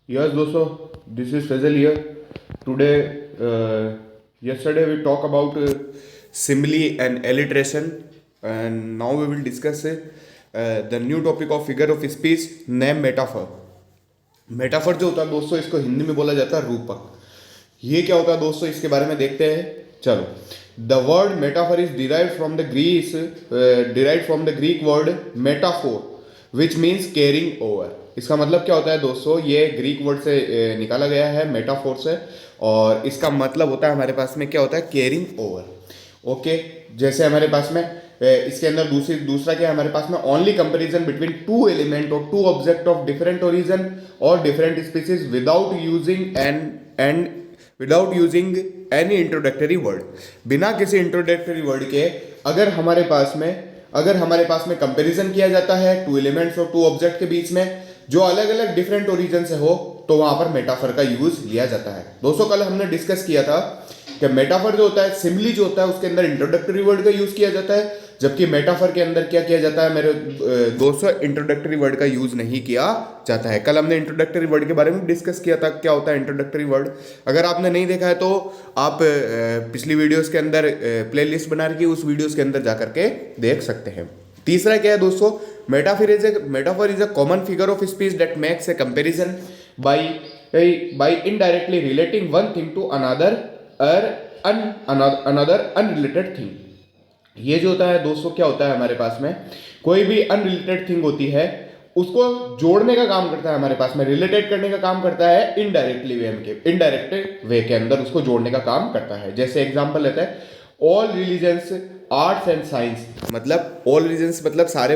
Yes, dosto, this is Faisal here. Today, yesterday we talk about simile and alliteration, and now we will discuss the new topic of figure of speech, name metaphor. Metaphor जो होता है दोस्तों, इसको हिंदी में बोला जाता है रूपक। ये क्या होता है दोस्तों, इसके बारे में देखते हैं। चलो, the word metaphor is derive from the Greek word metaphor which means caring over. इसका मतलब क्या होता है दोस्तों, ये ग्रीक वर्ड से निकाला गया है, मेटाफोर से, और इसका मतलब होता है हमारे पास में क्या होता है, केयरिंग ओवर। ओके, जैसे हमारे पास में इसके अंदर दूसरा क्या है हमारे पास में, only comparison between two element और two object of different origin और different species without using any introductory word. बिना किसी इंट्रोडक्टरी वर्ड के अगर हमारे पास में कंपैरिजन किया जाता है टू एलिमेंट्स और टू ऑब्जेक्ट के बीच में जो अलग अलग डिफरेंट ओरिजिन से हो, तो वहां पर मेटाफर का यूज लिया जाता है। दोस्तों, कल हमने डिस्कस किया था कि मेटाफर जो होता है, सिमिली जो होता है, उसके अंदर इंट्रोडक्टरी वर्ड का यूज किया जाता है, जबकि मेटाफर के अंदर क्या किया जाता है मेरे दोस्तों, इंट्रोडक्टरी वर्ड का यूज नहीं किया जाता है। कल हमने इंट्रोडक्टरी वर्ड के बारे में डिस्कस किया था, क्या होता है इंट्रोडक्टरी वर्ड। अगर आपने नहीं देखा है तो आप पिछली वीडियोस के अंदर प्लेलिस्ट बना रखी है, उस वीडियोस के अंदर जाकर के देख सकते हैं। तीसरा क्या है दोस्तों, metaphor is a common figure of speech that makes a comparison by indirectly relating one thing to another unrelated thing. ये जो होता है दोस्तों, क्या होता है हमारे पास में, कोई भी अनरिलेटेड थिंग होती है उसको जोड़ने का काम करता है, हमारे पास में रिलेटेड करने का काम करता है, इनडायरेक्ट वे के अंदर उसको जोड़ने का काम करता है। जैसे एग्जांपल लेते हैं, all religions arts and science, मतलब ऑल रिलीजन्स मतलब सारे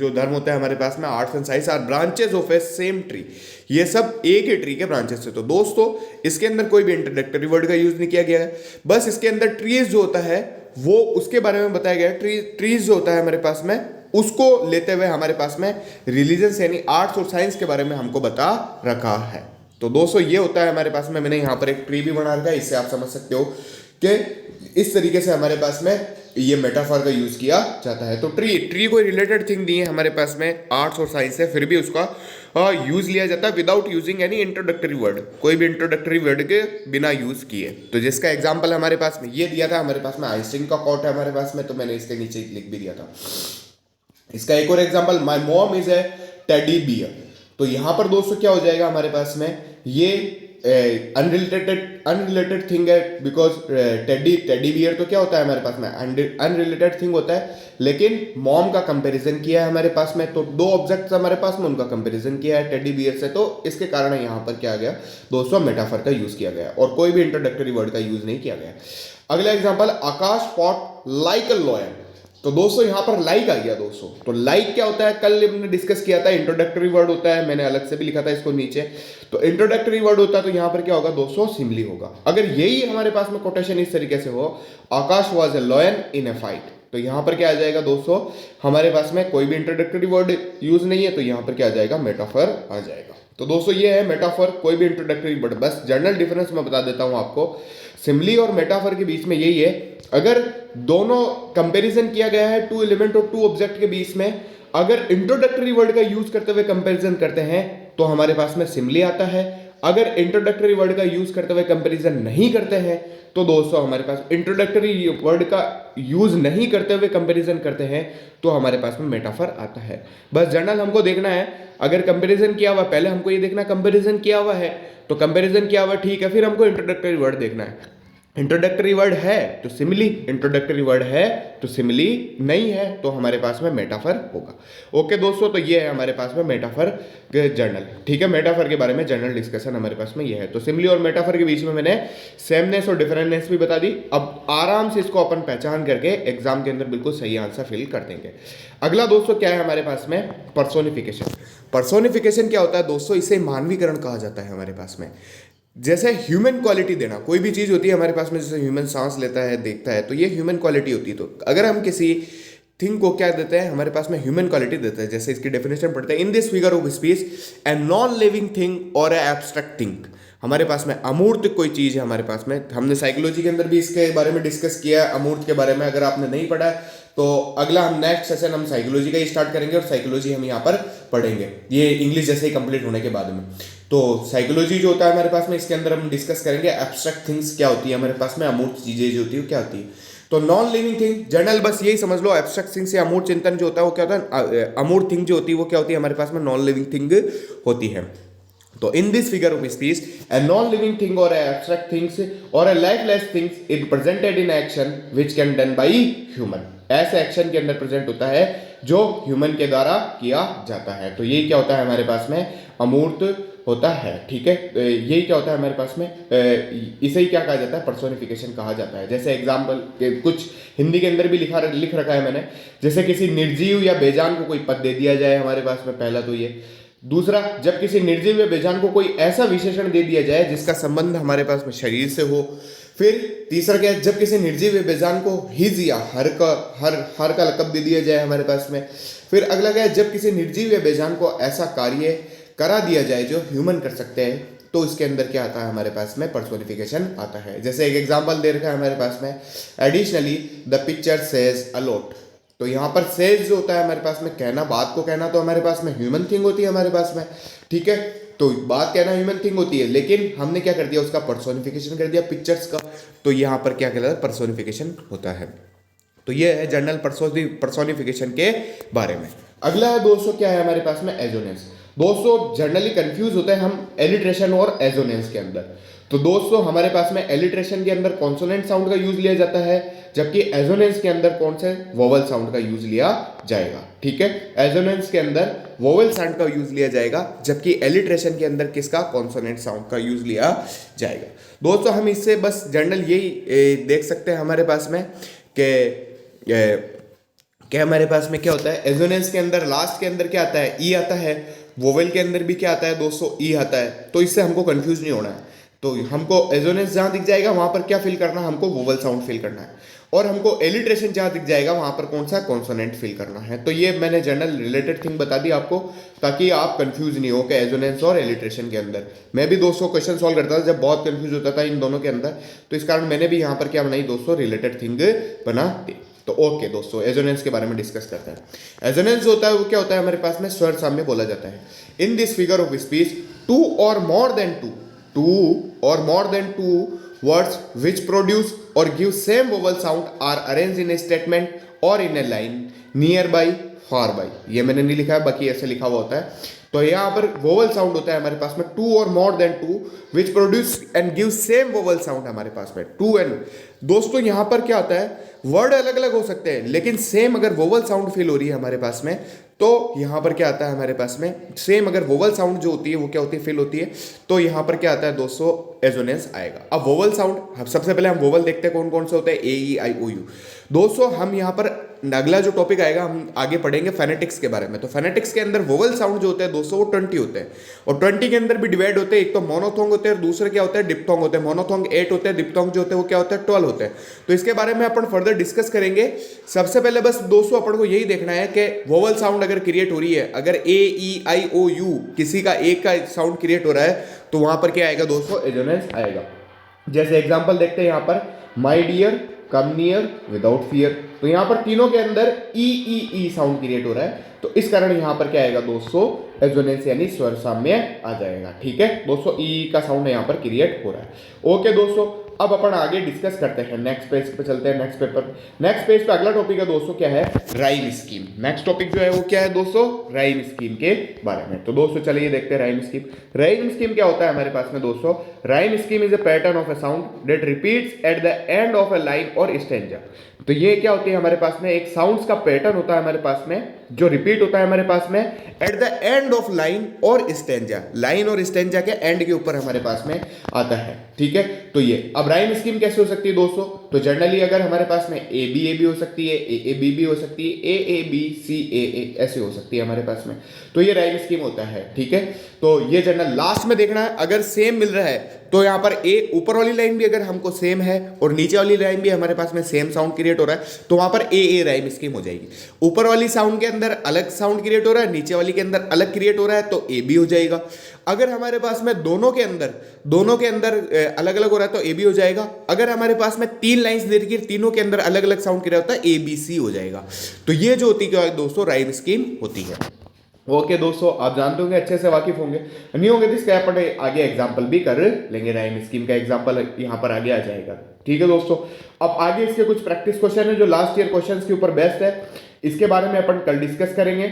जो धर्म होते हैं हमारे पास में, arts and science are branches of a same tree. ये सब एक ही ट्री के ब्रांचेस है। तो दोस्तों, इसके अंदर कोई भी इंट्रोडक्टरी वर्ड का यूज नहीं किया गया है, बस इसके अंदर ट्रीज जो होता है वो उसके बारे में बताया गया है। ट्रीज जो होता है हमारे पास में, उसको लेते हुए हमारे पास में रिलीजन यानी आर्ट्स और साइंस के बारे में हमको बता रखा है। तो दोस्तों, ये होता है हमारे पास में, मैंने यहाँ पर एक ट्री भी बना रखा है, इससे आप समझ सकते हो कि इस तरीके से हमारे पास में ये मेटाफर का यूज किया जाता है। तो ट्री कोई रिलेटेड थिंग नहीं है हमारे पास में आर्ट्स और साइंस से, फिर भी उसका यूज लिया जाता है without using any introductory word, कोई भी इंट्रोडक्टरी वर्ड के बिना यूज किए। तो जिसका एग्जांपल हमारे पास में ये दिया था, हमारे पास में आइंस्टीन का कोट है हमारे पास में, तो मैंने इसके नीचे लिख भी दिया था। इसका एक और example, my mom is a teddy bear. तो यहां पर दोस्तों क्या हो जाएगा हमारे पास में, ये अनरिलेटेड थिंग है, बिकॉज टेडी बियर तो क्या होता है हमारे पास में, अनरिलेटेड थिंग होता है, लेकिन मॉम का कंपैरिजन किया है हमारे पास में, तो दो ऑब्जेक्ट्स हमारे पास में, उनका कंपैरिजन किया है टेडी बियर से, तो इसके कारण यहां पर क्या आ गया दोस्तों, मेटाफर का यूज किया गया और कोई भी इंट्रोडक्टरी वर्ड का यूज नहीं किया गया। अगला example, Akash fought like a lion. तो दोस्तों यहां पर लाइक आ गया दोस्तों। तो लाइक क्या होता है, कल हमने डिस्कस किया था, इंट्रोडक्टरी वर्ड होता है, मैंने अलग से भी लिखा था इसको नीचे। तो इंट्रोडक्टरी वर्ड होता है, तो यहां पर क्या होगा दोस्तों, सिमिली होगा। अगर यही हमारे पास में कोटेशन इस तरीके से हो, Akash was a lion in a fight, तो यहां पर क्या आ जाएगा दोस्तों, हमारे पास में कोई भी इंट्रोडक्टरी वर्ड यूज नहीं है, तो यहां पर क्या आ जाएगा, मेटाफर आ जाएगा। तो दोस्तों ये है मेटाफर, कोई भी इंट्रोडक्टरी वर्ड। बस जनरल डिफरेंस मैं बता देता हूं आपको, सिमिली और मेटाफर के बीच में यही है, अगर दोनों कंपैरिजन किया गया है टू एलिमेंट और टू ऑब्जेक्ट के बीच में, अगर इंट्रोडक्टरी वर्ड का यूज करते हुए कंपैरिजन करते हैं तो हमारे पास में सिमिली आता है। अगर इंट्रोडक्टरी वर्ड का यूज करते हुए कंपैरिजन नहीं करते हैं तो दोस्तों हमारे पास इंट्रोडक्टरी वर्ड का यूज नहीं करते हुए कंपैरिजन करते हैं तो हमारे पास में मेटाफर आता है। बस जनरल हमको देखना है, अगर कंपैरिजन किया हुआ, पहले हमको ये देखना कंपैरिजन किया हुआ है, तो कंपैरिजन किया हुआ ठीक है, फिर हमको इंट्रोडक्टरी वर्ड देखना है। इंट्रोडक्टरी वर्ड है तो सिमिली, इंट्रोडक्टरी वर्ड है तो सिमिली, नहीं है तो हमारे पास में मेटाफर होगा। ओके दोस्तों, तो ये है हमारे पास में मेटाफर के जर्नल। ठीक है, मेटाफर के बारे में जनरल डिस्कशन हमारे पास में ये है। तो सिमिली और मेटाफर के बीच में मैंने सेमनेस और डिफरेंटनेस भी बता दी। अब आराम से इसको अपन पहचान करके एग्जाम के अंदर बिल्कुल सही आंसर फिल कर देंगे। अगला दोस्तों क्या है हमारे पास में, पर्सोनिफिकेशन। पर्सोनिफिकेशन क्या होता है दोस्तों, इसे मानवीकरण कहा जाता है हमारे पास में। जैसे ह्यूमन क्वालिटी देना, कोई भी चीज़ होती है हमारे पास में, जैसे ह्यूमन सांस लेता है, देखता है, तो ये ह्यूमन क्वालिटी होती है। तो अगर हम किसी थिंग को क्या देते हैं, हमारे पास में ह्यूमन क्वालिटी देते हैं। जैसे इसकी डेफिनेशन पढ़ते हैं, इन this figure of speech a non living thing और ए एब्स्ट्रैक्ट थिंग। हमारे पास में अमूर्त कोई चीज़ है हमारे पास में, हमने साइकोलॉजी के अंदर भी इसके बारे में डिस्कस किया है अमूर्त के बारे में। अगर आपने नहीं पढ़ा है तो अगला हम नेक्स्ट सेशन हम साइकोलॉजी का ही स्टार्ट करेंगे और साइकोलॉजी हम यहाँ पर पढ़ेंगे, ये इंग्लिश जैसे ही कंप्लीट होने के बाद में। तो साइकोलॉजी जो होता है हमारे पास में, इसके अंदर हम डिस्कस करेंगे एब्स्ट्रैक्ट थिंग्स क्या होती है हमारे पास में, अमूर्त चीजें जो होती है वो क्या होती है। तो नॉन लिविंग थिंग जनरल बस यही समझ लो, एब्स्ट्रैक्ट थिंग से अमूर्त चिंतन जो होता है वो क्या होता है, अमूर्त थिंग जो होती है वो क्या होती है हमारे पास में, नॉन लिविंग थिंग होती है। तो in this figure of speech, a non-living thing or a abstract things or a lifeless things is presented in action which can done by human। ऐसे एक्शन के अंदर प्रेजेंट होता है जो ह्यूमन के द्वारा किया जाता है। तो यही क्या होता है हमारे पास में, अमूर्त होता है। ठीक है, यही क्या होता है हमारे पास में, इसे ही क्या कहा जाता है, पर्सोनिफिकेशन कहा जाता है। जैसे एग्जाम्पल कुछ हिंदी के अंदर भी लिख रखा है मैंने, जैसे किसी निर्जीव या बेजान को कोई पद दे दिया जाए हमारे पास में, पहला तो ये। दूसरा, जब किसी निर्जीव या बेजान को कोई ऐसा विशेषण दे दिया जाए जिसका संबंध हमारे पास में शरीर से हो। फिर तीसरा क्या है, जब किसी निर्जीव या बेजान को हिज या हर का लक़ब दे दिया जाए हमारे पास में। फिर अगला क्या है, जब किसी निर्जीव या बेजान को ऐसा कार्य करा दिया जाए जो ह्यूमन कर सकते हैं, तो इसके अंदर क्या आता है हमारे पास में, पर्सोनिफिकेशन आता है। जैसे एक एग्जांपल दे रखा है हमारे पास में, additionally the picture says a lot. तो यहाँ पर सेज जो होता है हमारे पास में, कहना, बात को कहना, तो हमारे पास में ह्यूमन थिंग होती है हमारे पास में। ठीक है, तो बात कहना ह्यूमन थिंग होती है, लेकिन हमने क्या कर दिया, उसका पर्सोनिफिकेशन कर दिया पिक्चर्स का। तो यहाँ पर क्या कहलाता है, पर्सोनिफिकेशन होता है। तो ये है जनरल पर्सोनिफिकेशन के बारे में। अगला है दोस्तों क्या है हमारे पास में, एजोनेंस। दोस्तों जनरली कंफ्यूज होते हैं हम एलिट्रेशन और एजोनेंस के अंदर। तो दोस्तों हमारे पास में एलिट्रेशन के अंदर कॉन्सोनेंट साउंड का यूज लिया जाता है, जबकि एजोनेंस के अंदर कौन से, वोवल साउंड का यूज लिया जाएगा। ठीक है, एजोनेंस के अंदर वोवल साउंड का यूज लिया जाएगा, जबकि एलिट्रेशन के अंदर किसका, कॉन्सोनेंट साउंड का यूज लिया जाएगा। दोस्तों हम इससे बस जनरल यही देख सकते हैं हमारे पास में कि हमारे पास में क्या होता है, एजोनेंस के अंदर लास्ट के अंदर क्या आता है, ई आता है। वोवेल के अंदर भी क्या आता है दोस्तों, ई आता है। तो इससे हमको कंफ्यूज नहीं होना है। तो हमको एजोनेंस जहां दिख जाएगा वहां पर क्या फील करना है, हमको वोवल साउंड फील करना है। और हमको एलिट्रेशन जहां दिख जाएगा वहां पर कौन सा, कॉन्सोनेंट फील करना है। तो ये मैंने जनरल रिलेटेड थिंग बता दी आपको, ताकि आप कंफ्यूज नहीं हो कि एजोनेंस और एलिट्रेशन के अंदर। मैं भी दोस्तों क्वेश्चन सॉल्व करता था जब बहुत कंफ्यूज होता था इन दोनों के अंदर, तो इस कारण मैंने भी यहाँ पर क्या बनाई दोस्तों, रिलेटेड थिंग बना दी। तो ओके दोस्तों, एजोनेंस के बारे में डिस्कस करते हैं। एजोनेंस जो होता है वो क्या होता है हमारे पास में, स्वर साम्य बोला जाता है। In this figure of speech, two और more than two words which produce or give same vowel sound are arranged in a statement or in a line nearby, far by। ये मैंने नहीं लिखा है, बाकी ऐसे लिखा हुआ होता है। तो यहाँ पर वोवल साउंड होता है हमारे पास में, टू और more than two which produce and give same vowel sound हमारे पास में, टू एंड। दोस्तों यहाँ पर क्या होता है, वर्ड अलग अलग हो सकते हैं, लेकिन सेम अगर वोवल साउंड फील हो रही है हमारे पास में, तो यहाँ पर क्या आता है हमारे पास में, सेम अगर वोवल साउंड जो होती है वो क्या होती है, फील होती है, तो यहाँ पर क्या आता है दोस्तों, एजोनेंस आएगा। अब वोवल साउंड, सबसे पहले हम वोवल देखते हैं कौन कौन से होते हैं, ए ई आई ओ यू। दोस्तों हम यहाँ पर अगला जो टॉपिक आएगा हम आगे पढ़ेंगे फेनेटिक्स के बारे में। तो फेनेटिक्स के अंदर वोवल साउंड जो होते हैं दोस्तों वो 20 होते हैं, और 20 के अंदर भी डिवाइड होते हैं। एक तो मोनोथोंग होते हैं और दूसरे क्या होते हैं, डिप्थोंग होते हैं। मोनोथोंग 8 होते हैं, डिप्थोंग जो होते हैं वो क्या होते हैं, 12 होते हैं। तो इसके बारे में अपन फर्दर डिस्कस करेंगे। सबसे पहले बस दोस्तों अपन को यही देखना है कि वोवल साउंड अगर क्रिएट हो रही है, अगर ए ई आई ओ यू किसी का एक का साउंड क्रिएट हो रहा है, तो वहां पर क्या आएगा दोस्तों, एजोनेंस आएगा। जैसे एग्जांपल देखते हैं यहाँ पर, my dear, come near, without fear. तो यहाँ पर तीनों के अंदर ई ई ई साउंड क्रिएट हो रहा है, तो इस कारण यहाँ पर क्या आएगा दोस्तों, एजोनेंस यानी स्वर साम्य आ जाएगा। ठीक है दोस्तों, ई का साउंड यहाँ पर क्रिएट हो रहा है। ओके दोस्तों, अब अपन आगे डिस्कस करते हैं, नेक्स्ट पेज पे चलते हैं। नेक्स्ट पेज पे अगला टॉपिक है दोस्तों क्या है, राइम स्कीम। नेक्स्ट टॉपिक जो है वो क्या है दोस्तों, राइम स्कीम के बारे में। तो दोस्तों चलिए देखते हैं राइम स्कीम। राइम स्कीम क्या होता है हमारे पास में दोस्तों, rhyme scheme is a pattern of a sound that repeats at the end of a line और स्टैंजा। तो ये क्या होती है हमारे पास में, एक साउंड्स का पैटर्न होता है हमारे पास में, जो रिपीट होता है हमारे पास में at the end of line और स्टैंजा। लाइन और स्टैंजा के एंड के ऊपर हमारे पास में आता है। ठीक है, तो ये अब राइम स्कीम कैसे हो सकती है दोस्तों, तो जनरली अगर हमारे पास में ए बी हो सकती है, ए बी हो सकती है, ए बी सी ए ऐसे हो सकती है हमारे पास में। तो ये राइम स्कीम होता है। ठीक है, तो ये जनरल लास्ट में देखना है, अगर सेम मिल रहा है तो यहाँ पर एक ऊपर वाली लाइन भी अगर हमको सेम है और नीचे वाली लाइन भी हमारे पास में सेम साउंड क्रिएट हो रहा है, तो वहां पर ए राइम स्कीम हो जाएगी। ऊपर वाली साउंड के अंदर अलग साउंड क्रिएट हो रहा है, नीचे वाली के अंदर अलग क्रिएट हो रहा है, तो ए बी हो जाएगा। अगर हमारे पास में दोनों के अंदर अलग अलग हो रहा है तो ए बी हो जाएगा। अगर हमारे पास में 3 लाइंस दे रखी है, तीनों के अंदर अलग अलग साउंड क्रिएट होता है, ए बी सी हो जाएगा। तो ये जो होती है दोस्तों राइम स्कीम होती है। ओके दोस्तों, आप जानते होंगे, अच्छे से वाकिफ होंगे, नहीं होंगे तो इसका अपन आगे एग्जाम्पल भी कर लेंगे, राइम स्कीम का एग्जाम्पल यहाँ पर आगे आ जाएगा। ठीक है दोस्तों, अब आगे इसके कुछ प्रैक्टिस क्वेश्चन है जो लास्ट ईयर क्वेश्चन के ऊपर बेस्ड है, इसके बारे में अपन कल डिस्कस करेंगे,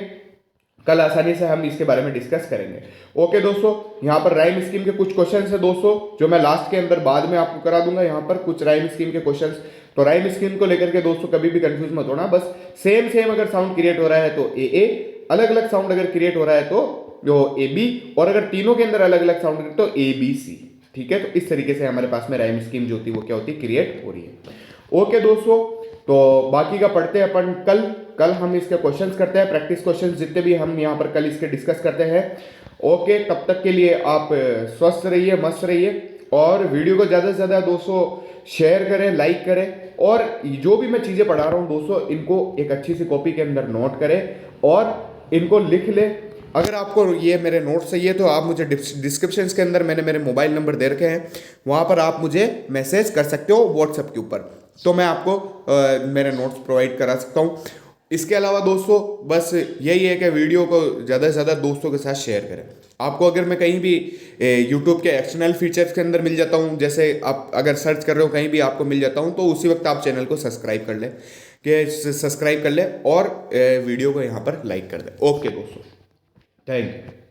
कल आसानी से हम इसके बारे में डिस्कस करेंगे। ओके दोस्तों, यहाँ पर राइम स्कीम के कुछ क्वेश्चंस है दोस्तों जो मैं लास्ट के अंदर बाद में आपको करा दूंगा, यहाँ पर कुछ राइम स्कीम के क्वेश्चंस। तो राइम स्कीम को लेकर के दोस्तों कभी भी कंफ्यूज मत होना, बस सेम सेम अगर साउंड क्रिएट हो रहा है तो ए, अलग अलग साउंड अगर क्रिएट हो रहा है तो जो ए बी, और अगर तीनों के अंदर अलग अलग साउंड तो ए बी सी। ठीक है, तो इस तरीके से हमारे पास में राइम स्कीम जो होती है वो क्या होती है, क्रिएट हो रही है। ओके दोस्तों, तो बाकी का पढ़ते हैं अपन कल हम इसके क्वेश्चंस करते हैं, प्रैक्टिस क्वेश्चंस जितने भी हम यहाँ पर कल इसके डिस्कस करते हैं। ओके, तब तक के लिए आप स्वस्थ रहिए, मस्त रहिए, और वीडियो को ज़्यादा से ज़्यादा दोस्तों शेयर करें, लाइक करें, और जो भी मैं चीज़ें पढ़ा रहा हूँ दोस्तों इनको एक अच्छी सी कॉपी के अंदर नोट करें और इनको लिख ले। अगर आपको ये मेरे नोट्स चाहिए तो आप मुझे डिस्क्रिप्शन के अंदर मैंने मेरे मोबाइल नंबर दे रखे हैं, वहाँ पर आप मुझे मैसेज कर सकते हो व्हाट्सएप के ऊपर, तो मैं आपको मेरे नोट्स प्रोवाइड करा सकता हूँ। इसके अलावा दोस्तों बस यही है कि वीडियो को ज़्यादा से ज़्यादा दोस्तों के साथ शेयर करें। आपको अगर मैं कहीं भी यूट्यूब के एक्सटर्नल फीचर्स के अंदर मिल जाता हूँ, जैसे आप अगर सर्च कर रहे हो कहीं भी आपको मिल जाता हूँ, तो उसी वक्त आप चैनल को सब्सक्राइब कर लें, और वीडियो को यहाँ पर लाइक कर दें। ओके दोस्तों, थैंक यू।